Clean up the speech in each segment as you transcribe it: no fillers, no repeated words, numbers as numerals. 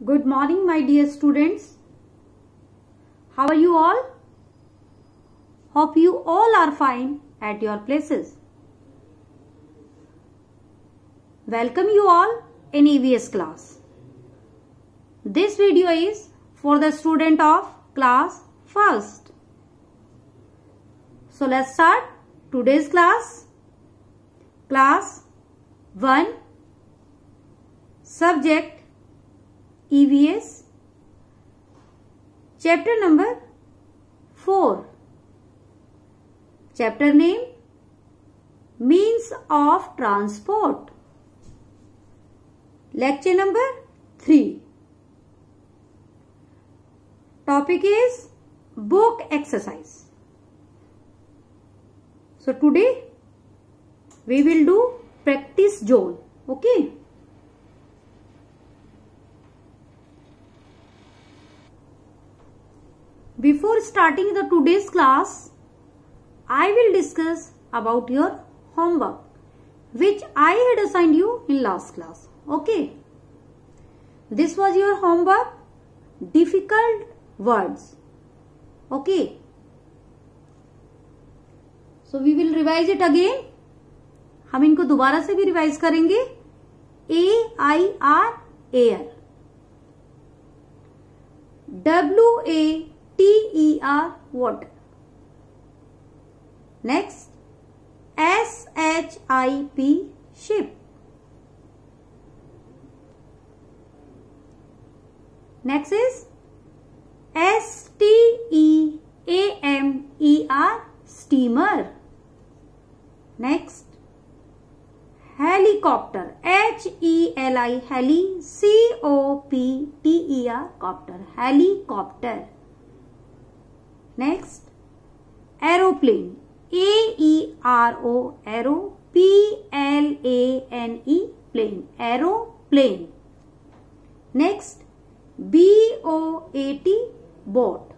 Good morning, my dear students. How are you all? Hope you all are fine at your places. Welcome you all in EVS class. This video is for the student of class 1st. So let's start today's class. Class 1, subject EVS, chapter number 4. Chapter name Means of Transport. Lecture number 3. Topic is book exercise. So today we will do practice zone. Okay. Before starting the today's class, I will discuss about your homework which I had assigned you in last class. Okay. This was your homework, difficult words. Okay. So we will revise it again. हम इनको दोबारा से भी revise करेंगे. AIR air, WATER water. Next, SHIP ship. Next is STEAMER steamer. Next, helicopter. HELI heli, COPTER copter, helicopter. Next, aeroplane. AERO aero, PLANE plane, aeroplane. Next, BOAT boat.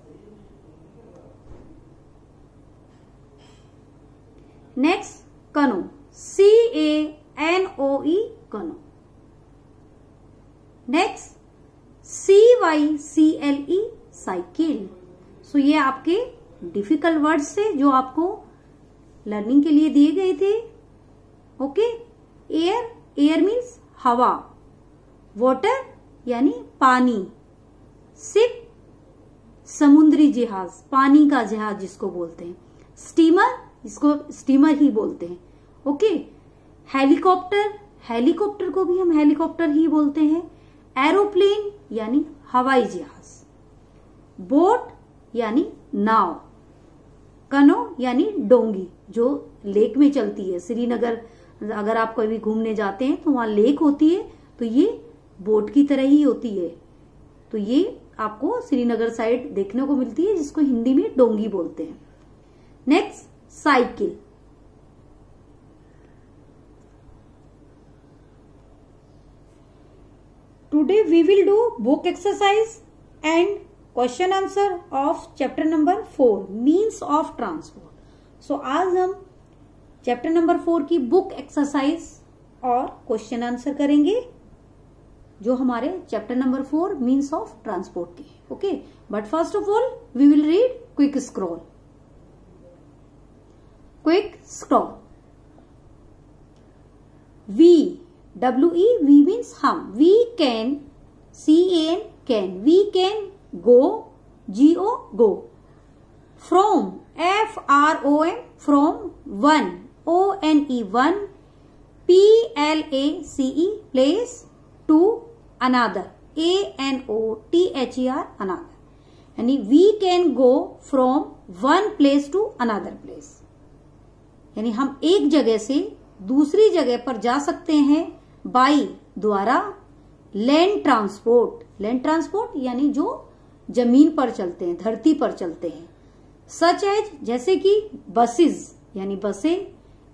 Next, canoe. CANOE canoe. Next, CYCLE cycle. So ये आपके difficult words थे जो आपको learning के लिए दिए गए थे. ओके. एयर, एयर मीन्स हवा. वाटर यानी पानी. शिप समुद्री जहाज, पानी का जहाज जिसको बोलते हैं. स्टीमर, इसको स्टीमर ही बोलते हैं. ओके. हेलीकॉप्टर, हेलीकॉप्टर को भी हम हेलीकॉप्टर ही बोलते हैं. एरोप्लेन यानी हवाई जहाज. बोट यानी नाव. कनो यानी डोंगी जो लेक में चलती है. श्रीनगर अगर आप कभी घूमने जाते हैं तो वहां लेक होती है, तो ये बोट की तरह ही होती है. तो ये आपको श्रीनगर साइड देखने को मिलती है जिसको हिंदी में डोंगी बोलते हैं. Next, cycle. Today we will do book exercise and question answer of chapter number 4 means of transport. So आज हम chapter number 4 की book exercise और question answer करेंगे जो हमारे chapter number 4 means of transport के. Okay, but first of all we will read quick scroll. Quick scroll. WE means हम. We can, CAN can. We can go, GO go. From, FROM from one, ONE one, PLACE place to another, ANOTHER another. यानी we can go from one place to another place. यानी हम एक जगह से दूसरी जगह पर जा सकते हैं बाई द्वारा. लैंड ट्रांसपोर्ट, लैंड ट्रांसपोर्ट यानी जो जमीन पर चलते हैं, धरती पर चलते हैं. सच एज जैसे कि बसेस यानी बसें,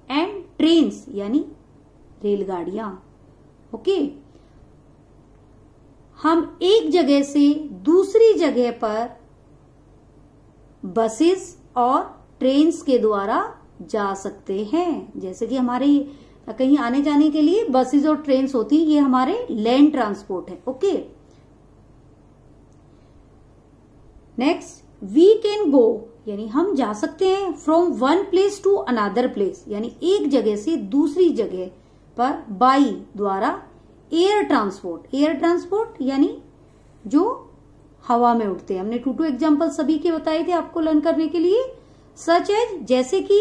एंड ट्रेन्स यानी रेलगाड़ियां. ओके. हम एक जगह से दूसरी जगह पर बसेस और ट्रेन्स के द्वारा जा सकते हैं. जैसे कि हमारे कहीं आने जाने के लिए बसेस और ट्रेन्स होती है, ये हमारे लैंड ट्रांसपोर्ट है. Okay. Next, we can go यानी हम जा सकते हैं from one place to another place यानी एक जगह से दूसरी जगह पर बाई द्वारा एयर ट्रांसपोर्ट। एयर ट्रांसपोर्ट यानी जो हवा में उड़ते हैं। हमने 2 एग्जाम्पल सभी के बताए थे आपको लर्न करने के लिए। सच एज जैसे कि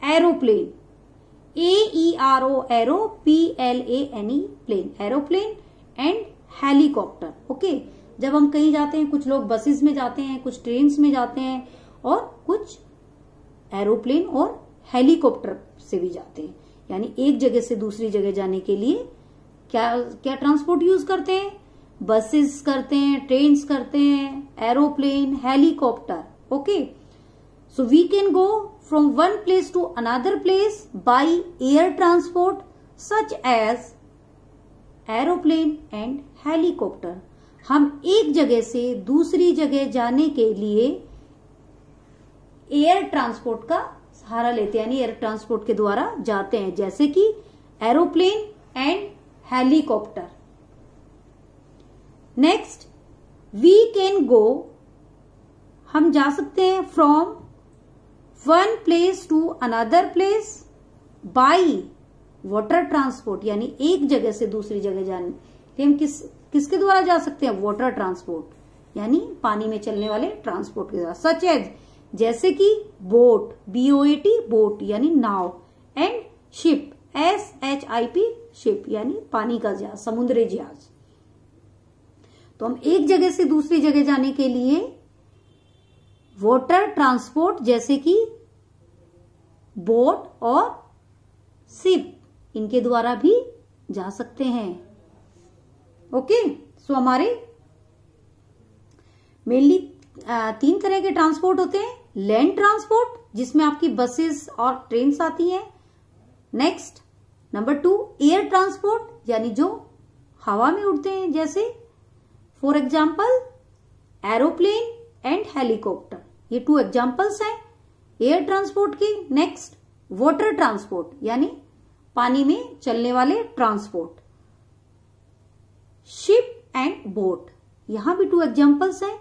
aeroplane, AERO aero, PLANE plane, aeroplane and helicopter. Okay, जब हम कहीं जाते हैं, कुछ लोग बसेस में जाते हैं, कुछ ट्रेन्स में जाते हैं और कुछ एरोप्लेन और हेलीकॉप्टर से भी जाते हैं। यानी एक जगह से दूसरी जगह जाने के लिए क्या क्या ट्रांसपोर्ट यूज करते हैं? बसेस करते हैं, ट्रेन्स करते हैं, aeroplane, helicopter. Okay, so we can go from one place to another place by air transport such as aeroplane and helicopter. हम एक जगह से दूसरी जगह जाने के लिए एयर ट्रांसपोर्ट का सहारा लेते हैं, यानी एयर ट्रांसपोर्ट के द्वारा जाते हैं, जैसे कि aeroplane and helicopter. Next, we can go हम जा सकते हैं from one place to another place by water transport, यानी एक जगह से दूसरी जगह जाने हम किसके द्वारा जा सकते हैं? वाटर ट्रांसपोर्ट यानी पानी में चलने वाले ट्रांसपोर्ट के द्वारा। सच एज जैसे कि बोट, BOAT बोट यानी नाव, एंड शिप, SHIP शिप यानी पानी का जहाज, समुद्री जहाज। तो हम एक जगह से दूसरी जगह जाने के लिए वाटर ट्रांसपोर्ट जैसे कि बोट और शिप इनके द्वारा भी जा सकते हैं। ओके, सो हमारे मेनली 3 तरह के ट्रांसपोर्ट होते हैं। लैंड ट्रांसपोर्ट जिसमें आपकी बसेस और ट्रेन्स आती हैं। नेक्स्ट, नंबर 2 एयर ट्रांसपोर्ट यानी जो हवा में उड़ते हैं, जैसे for example aeroplane and helicopter. ये 2 एग्जाम्पल्स हैं एयर ट्रांसपोर्ट की। नेक्स्ट, वाटर ट्रांसपोर्ट यानी पानी में चलने वाले ट्रांसपोर्ट, शिप एंड बोट। यहां भी 2 एग्जाम्पल्स हैं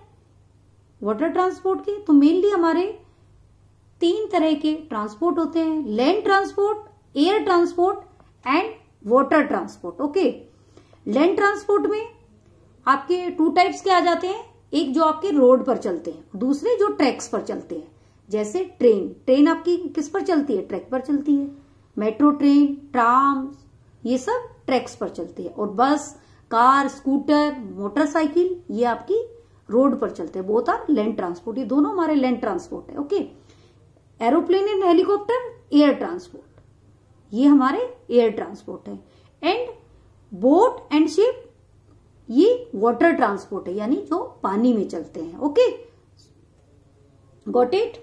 वाटर ट्रांसपोर्ट के। तो मेनली हमारे 3 तरह के ट्रांसपोर्ट होते हैं, land transport, air transport and water transport. Okay, land transport में आपके 2 टाइप्स के आ जाते हैं। एक जो आपके रोड पर चलते हैं, दूसरे जो ट्रैक्स पर चलते हैं, जैसे ट्रेन आपकी किस पर चलती है? ट्रैक पर चलती है। मेट्रो ट्रेन, ट्राम, ये सब ट्रैक्स पर चलती है। और बस, कार, स्कूटर, मोटरसाइकिल ये आपकी रोड पर चलते हैं। Both are land transport. ये दोनों हमारे लैंड ट्रांसपोर्ट है। Okay, aeroplane and helicopter air transport, ये हमारे एयर ट्रांसपोर्ट है। एंड बोट एंड शिप ये वाटर ट्रांसपोर्ट है, यानी जो पानी में चलते हैं। Okay, got it?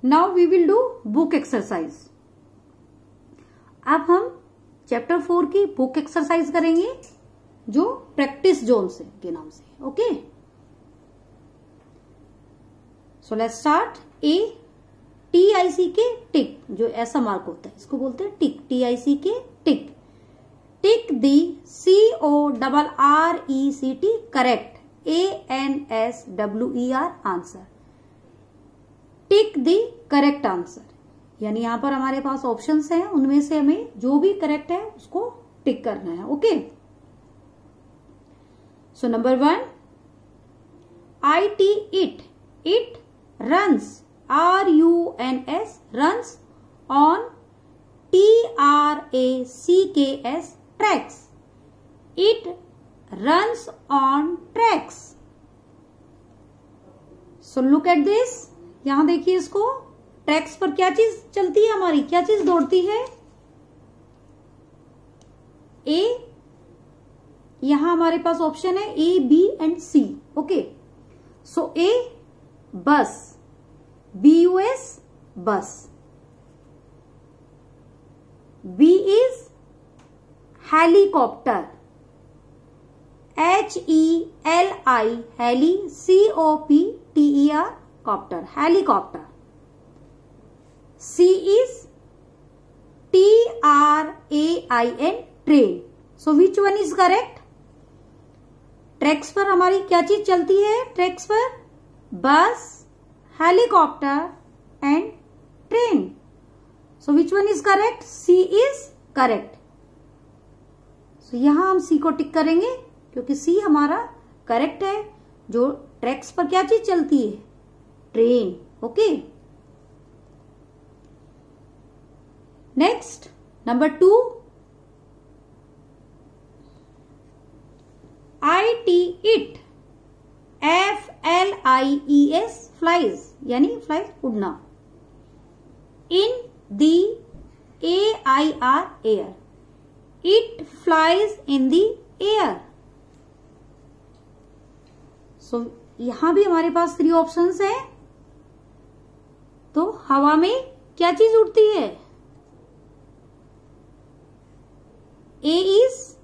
Now we will do book exercise. अब हम चैप्टर 4 की बुक एक्सरसाइज करेंगे जो प्रैक्टिस जोन से के नाम से। Okay, so let's start. A, TIC के टिक, जो ऐसा मार्क होता है इसको बोलते हैं टिक। TIC के टिक। टिक दी CORRECT correct ANSWER answer. Tick the correct answer, यानी यहां पर हमारे पास ऑप्शंस हैं, उनमें से हमें जो भी करेक्ट है उसको टिक करना है। Okay, so number 1, IT it runs RUNS runs on TRACKS tracks. It runs on tracks. So look at this, यहां देखिए इसको, ट्रैक्स पर क्या चीज चलती है हमारी, क्या चीज दौड़ती है? ए, यहां हमारे पास ऑप्शन है A, B and C। Okay, so A bus, BUS bus, B is helicopter, HELI heli, COPTER copter, helicopter. C is TRAIN train. So which one is correct? Tracks पर हमारी क्या चीज चलती है? ट्रैक्स पर bus, helicopter and train. So which one is correct? C is correct. So यहां हम सी को टिक करेंगे क्योंकि सी हमारा करेक्ट है। जो ट्रैक्स पर क्या चीज चलती है? Train. Okay, next number 2, IT it, FLIES flies, यानी फ्लाइज उड़ना। In the AIR air, it flies in the air. So यहां भी हमारे पास 3 ऑप्शंस हैं। तो हवा में क्या चीज उड़ती है? A is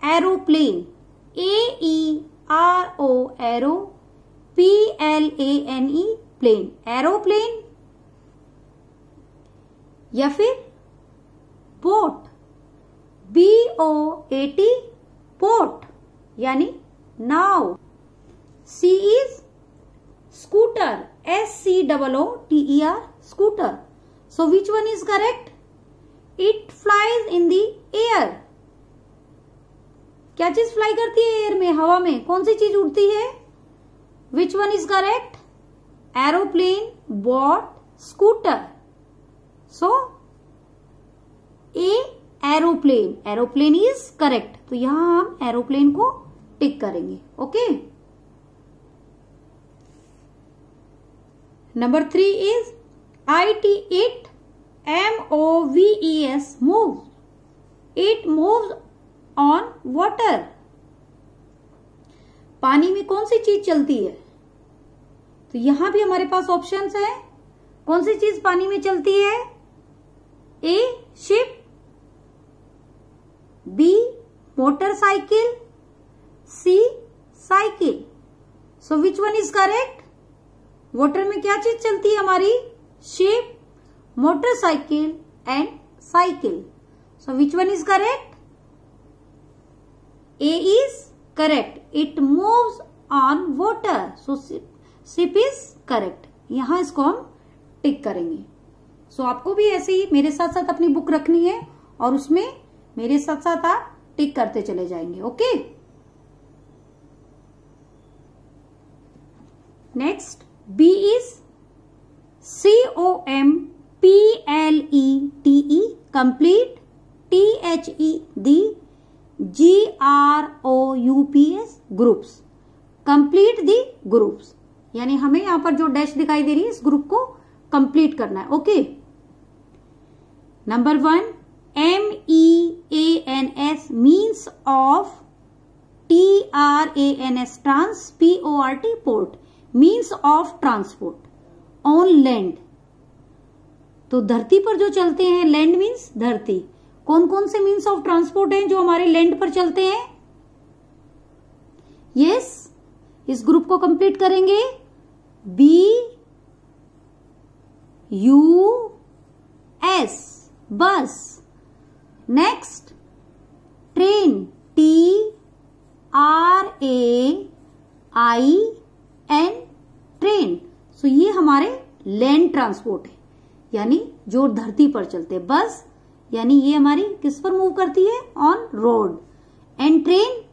aeroplane, AERO aero, PLANE plane, aeroplane. या फिर बोट, BOAT बोट, यानी नाव। C is scooter, SCOOTER scooter. So which one is correct? It flies in the air. क्या चीज फ्लाई करती है एयर में? हवा में कौन सी चीज उड़ती है? विच one is correct? Aeroplane, boat, scooter. So A aeroplane, aeroplane is correct. तो यहां हम एरोप्लेन को टिक करेंगे। Okay, number 3 is IT it, MOVES move, it moves on water. पानी में कौन सी चीज चलती है? तो यहां भी हमारे पास ऑप्शंस हैं। कौन सी चीज पानी में चलती है? A ship, B motorcycle, C cycle. So which one is correct? Water में क्या चीज चलती है हमारी? Ship, motorcycle and cycle. So which one is correct? A is correct. It moves on water. So ship is correct. यहां इसको हम टिक करेंगे। सो आपको भी ऐसे ही मेरे साथ साथ अपनी बुक रखनी है और उसमें मेरे साथ साथ आप टिक करते चले जाएंगे। Okay, next B is COMPLETE complete, THE GROUPS groups, complete the groups. यानी हमें यहां पर जो डैश दिखाई दे रही है इस ग्रुप को कंप्लीट करना है। Okay, number 1 MEANS means of, TRANS trans, PORT port, means of transport on land. तो धरती पर जो चलते हैं, लैंड मीन्स धरती। कौन कौन से मीन्स ऑफ ट्रांसपोर्ट हैं जो हमारे लैंड पर चलते हैं? यस, इस ग्रुप को कंप्लीट करेंगे। BUS bus. Next train, TRAIN train. So ये हमारे लैंड ट्रांसपोर्ट है, यानी जो धरती पर चलते हैं। बस यानी ये हमारी किस पर मूव करती है? On road. And train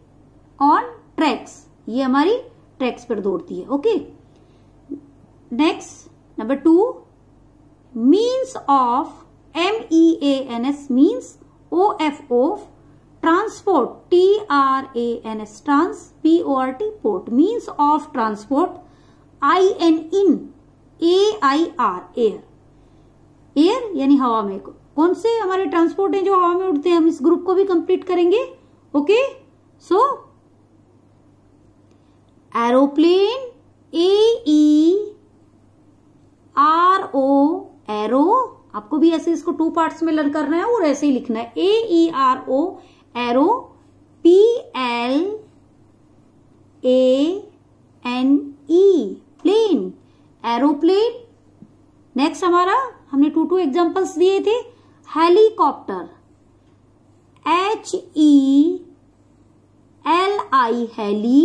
on tracks, ये हमारी ट्रैक्स पर दौड़ती है। Okay, next number 2 means of, MEANS means OF transport, TRANS trans, PORT port, means of transport. IN in, AIR air, air यानी हवा में। कौन से हमारे ट्रांसपोर्ट हैं जो हवा में उड़ते हैं? हम इस ग्रुप को भी कंप्लीट करेंगे। ओके, सो एरोप्लेन, AERO एरो। आपको भी ऐसे इसको 2 पार्ट्स में लर्न करना है और ऐसे ही लिखना है। AERO aero, PLANE plane, aeroplane. Next हमारा, हमने 2 एग्जांपल्स दिए थे। Helicopter, HELICOPTER HELI heli,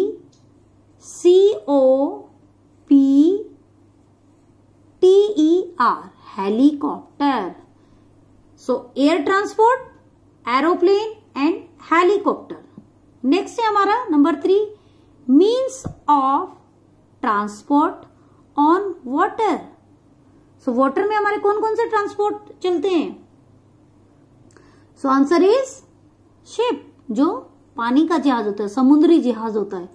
COPTER helicopter. So air transport, aeroplane and helicopter. Next है हमारा number 3, means of transport on water. So water में हमारे कौन कौन से ट्रांसपोर्ट चलते हैं? सो आंसर इज शिप, जो पानी का जहाज होता है, समुद्री जहाज होता है.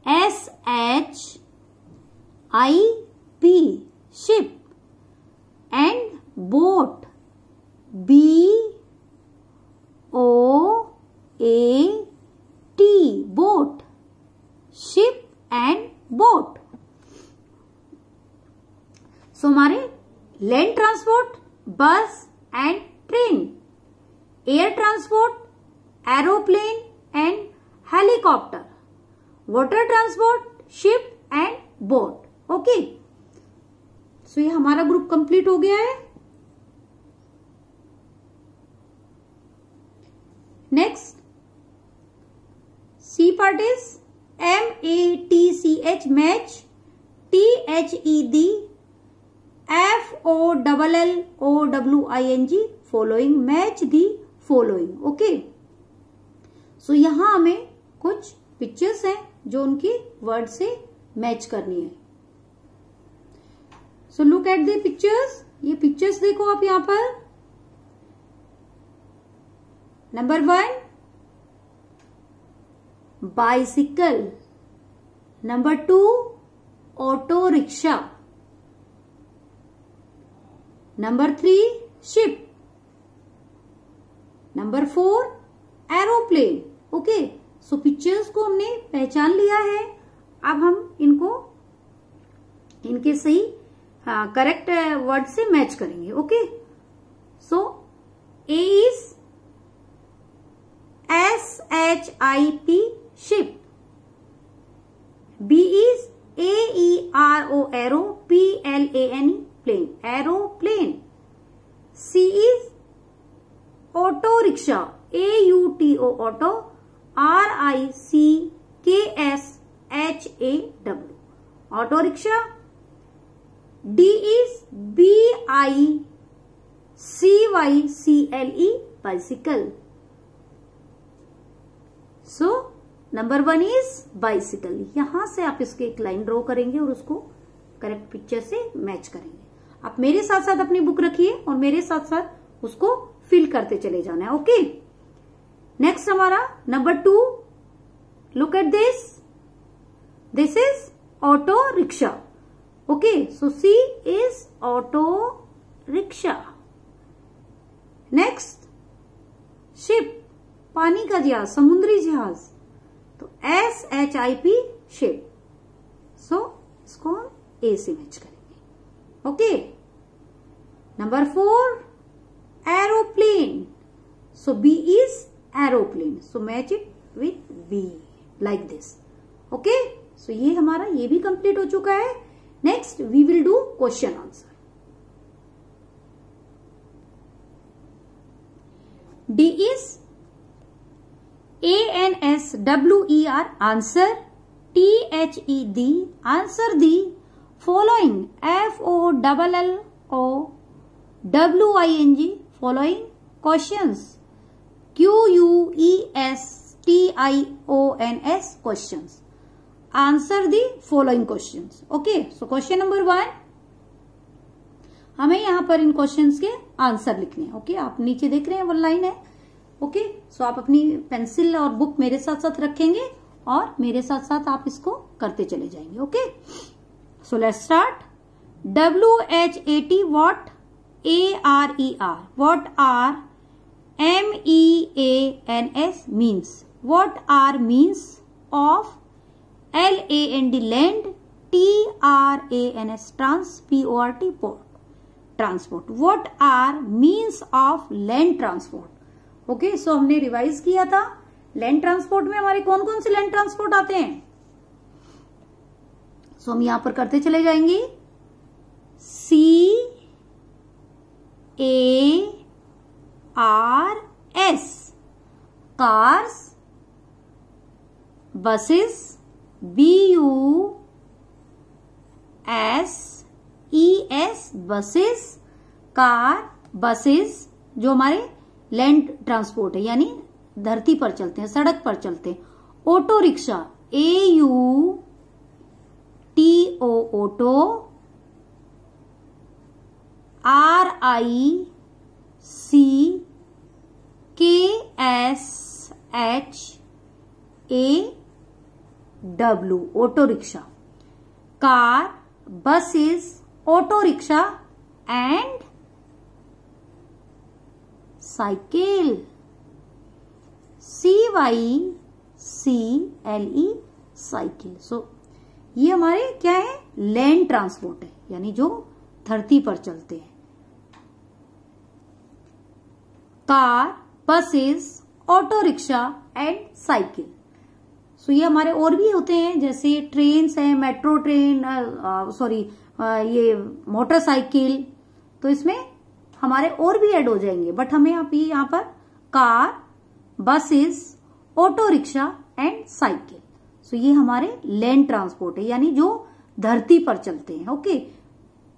SHIP ship and boat BOAT boat, ship and boat. So हमारे land transport bus and train, air transport aeroplane and helicopter, water transport ship and boat. Okay, so ये हमारा ग्रुप कंप्लीट हो गया है. Next C part is MATCH match, THED FOLLOWING following, match the following. Okay, so यहां हमें कुछ pictures हैं जो उनके वर्ड से मैच करनी है. So look at the pictures. ये पिक्चर्स देखो आप यहां पर. Number 1 bicycle, number 2 auto rickshaw, number 3 ship, number 4 aeroplane. Okay, so pictures को हमने पहचान लिया है. अब हम इनको इनके सही करेक्ट वर्ड से मैच करेंगे. Okay, so A is SHIP ship, B is AERO aero, PLANE plane, aeroplane. C is auto rickshaw, AUTO auto, RICKSHAW auto rickshaw. D is BICYCLE bicycle. So number 1 is bicycle. यहां से आप इसके एक line draw करेंगे और उसको correct picture से match करेंगे. आप मेरे साथ साथ अपनी बुक रखिए और मेरे साथ साथ उसको फिल करते चले जाना है. ओके, नेक्स्ट हमारा number 2. Look at this, this is auto rickshaw. Okay, so C is auto rickshaw. Next ship, पानी का जहाज, समुद्री जहाज, तो SHIP शिप. सो इसको हम ए से मैच करेंगे. Okay, number 4 aeroplane, so B is aeroplane, so match it with B like this. Okay, so ये हमारा ये भी कंप्लीट हो चुका है. Next we will do question answer. D is ANSWER answer, THED answer the following, FOLLOWING following questions, QUESTIONS questions. Answer the following questions. Okay, so question number 1, हमें यहां पर इन क्वेश्चंस के आंसर लिखने हैं. ओके, आप नीचे देख रहे हैं 1 लाइन है. ओके, सो आप अपनी पेंसिल और बुक मेरे साथ साथ रखेंगे और मेरे साथ साथ आप इसको करते चले जाएंगे. Okay, so let's start. WHAT what, ARER what are, MEANS means, what are means of, LAND land, TRANS trans, PORT port, transport. What are means of land transport. Okay, so हमने रिवाइज किया था land transport में हमारे कौन कौन से land transport आते हैं. सो हम यहां पर करते चले जाएंगे. CARS cars, buses, BUSES buses, car, buses जो हमारे लैंड ट्रांसपोर्ट है यानी धरती पर चलते हैं, सड़क पर चलते हैं। Auto rickshaw, AUTO auto, RICKSHAW auto rickshaw, car, buses, auto rickshaw and cycle, CYCLE cycle. So ये हमारे क्या है, लैंड ट्रांसपोर्ट है यानी जो धरती पर चलते हैं। Car, buses, auto rickshaw and cycle. So ये हमारे और भी होते हैं जैसे ट्रेन्स है, मेट्रो ट्रेन, ये मोटरसाइकिल। तो इसमें हमारे और भी ऐड हो जाएंगे, बट हमें अभी यहाँ पर car, buses, auto rickshaw and cycle. So ये हमारे लैंड ट्रांसपोर्ट है यानी जो धरती पर चलते हैं। ओके,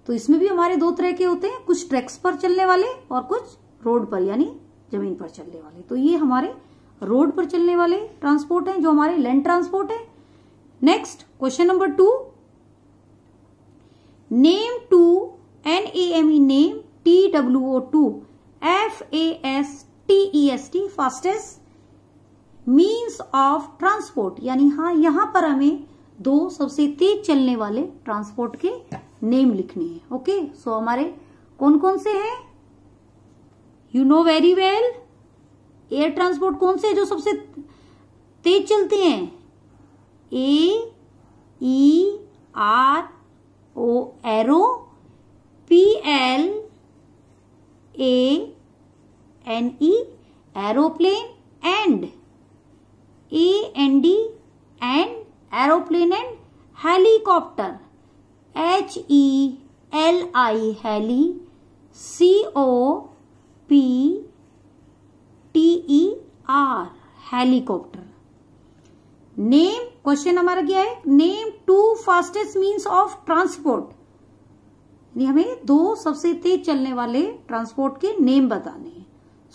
तो इसमें भी हमारे दो तरह के होते हैं, कुछ ट्रैक्स पर चलने वाले और कुछ रोड पर यानी जमीन पर चलने वाले। तो ये हमारे रोड पर चलने वाले ट्रांसपोर्ट हैं जो हमारे लैंड ट्रांसपोर्ट है। Next question number 2, name two NAME name TWO2 FASTEST fastest means of transport यानी हाँ यहां पर हमें दो सबसे तेज चलने वाले ट्रांसपोर्ट के नेम लिखने हैं। ओके, सो हमारे कौन कौन से हैं, you know very well. Air transport कौन से है जो सबसे तेज चलते हैं, AERO aero, PLANE aeroplane and AND and aeroplane and helicopter, HELI heli, COPTER helicopter. Name, question हमारा क्या है, name two fastest means of transport, हमें दो सबसे तेज चलने वाले ट्रांसपोर्ट के नेम बताने हैं।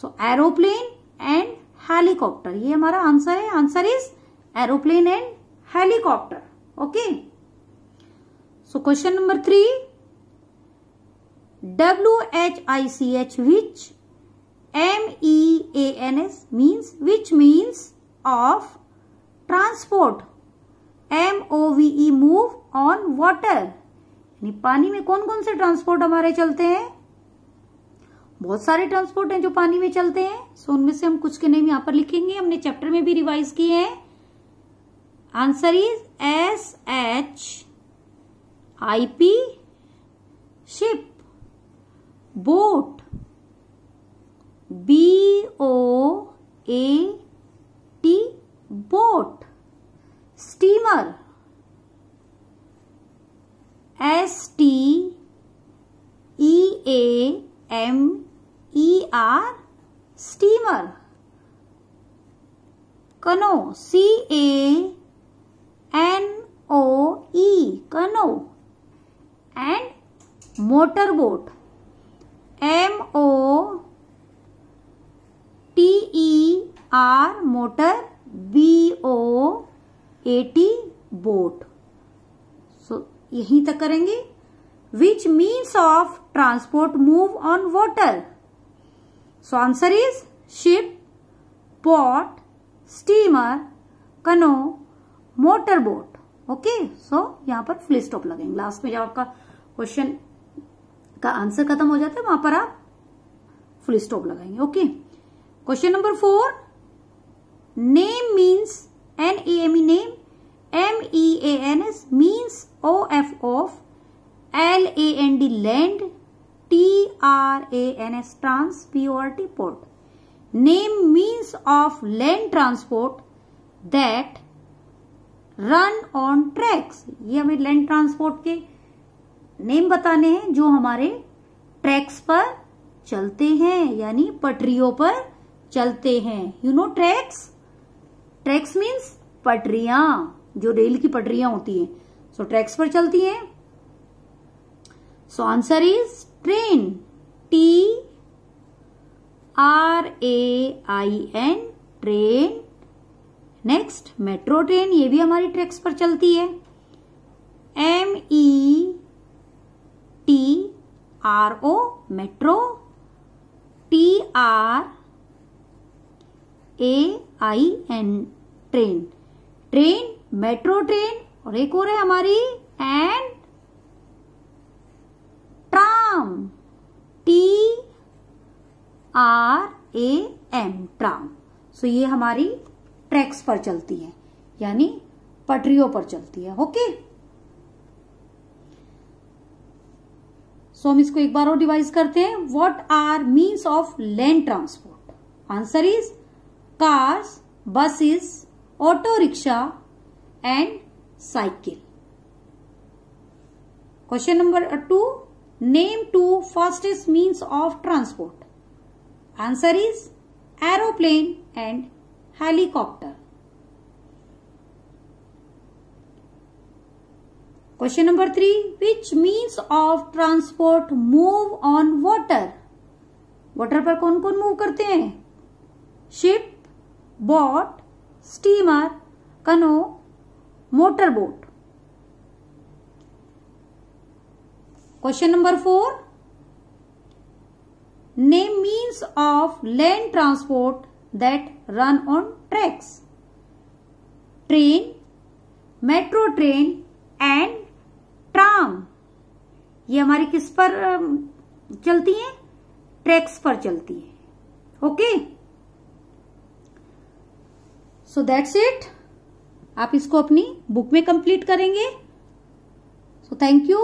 सो एरोप्लेन एंड हेलीकॉप्टर, ये हमारा आंसर है। Answer is aeroplane and helicopter. Okay, so question number 3, WHICH which, MEANS means which means of transport, MOVE move on water, पानी में कौन कौन से ट्रांसपोर्ट हमारे चलते हैं, बहुत सारे ट्रांसपोर्ट हैं जो पानी में चलते हैं। सो उनमें से हम कुछ के नेम यहां पर लिखेंगे, हमने चैप्टर में भी रिवाइज किए हैं। Answer is SHIP ship, boat BOAT boat, steamer STEAMER steamer, canoe CANOE canoe and motor boat MOTER motor, BOAT boat. So यहीं तक करेंगे। Which means of transport move on water, so answer is ship, boat, steamer, canoe, motor boat. Okay, so यहां पर full stop लगेंगे। Last में जब आपका question का आंसर खत्म हो जाता है वहां पर आप फुल स्टॉप लगाएंगे। Okay, question number 4, name means NAME name, MEANS means of LAND land, TRANS trans PORT port, name means of land transport that run on tracks। ये हमें लैंड ट्रांसपोर्ट के नेम बताने हैं जो हमारे ट्रैक्स पर चलते हैं यानी पटरियों पर चलते हैं। You no tracks, tracks means पटरियां, जो रेल की पटरियां होती हैं, सो ट्रैक्स पर चलती हैं। सो answer is train, TRAIN, train. Next metro train, ये भी हमारी ट्रैक्स पर चलती है, METRO, metro, TRAIN, train. Train, metro train, और एक और है हमारी एंड ट्राम, TRAM, ट्राम। सो ये हमारी ट्रैक्स पर चलती है, यानी पटरियों पर चलती है। ओके, सो हम इसको एक बार और डिवाइज करते हैं। What are means of land transport? Answer is cars, buses, auto rickshaw and cycle. Question number 2, name 2 fastest means of transport. Answer is aeroplane and helicopter. Question number 3, which means of transport move on water? Water पर कौन कौन move करते हैं? Ship, boat, steamer, canoe, motor boat. Question number 4, name means of land transport that run on tracks. Train, metro train and tram. ये हमारी किस पर चलती हैं? ट्रैक्स पर चलती है। Okay, so that's it. आप इसको अपनी बुक में कंप्लीट करेंगे। So thank you.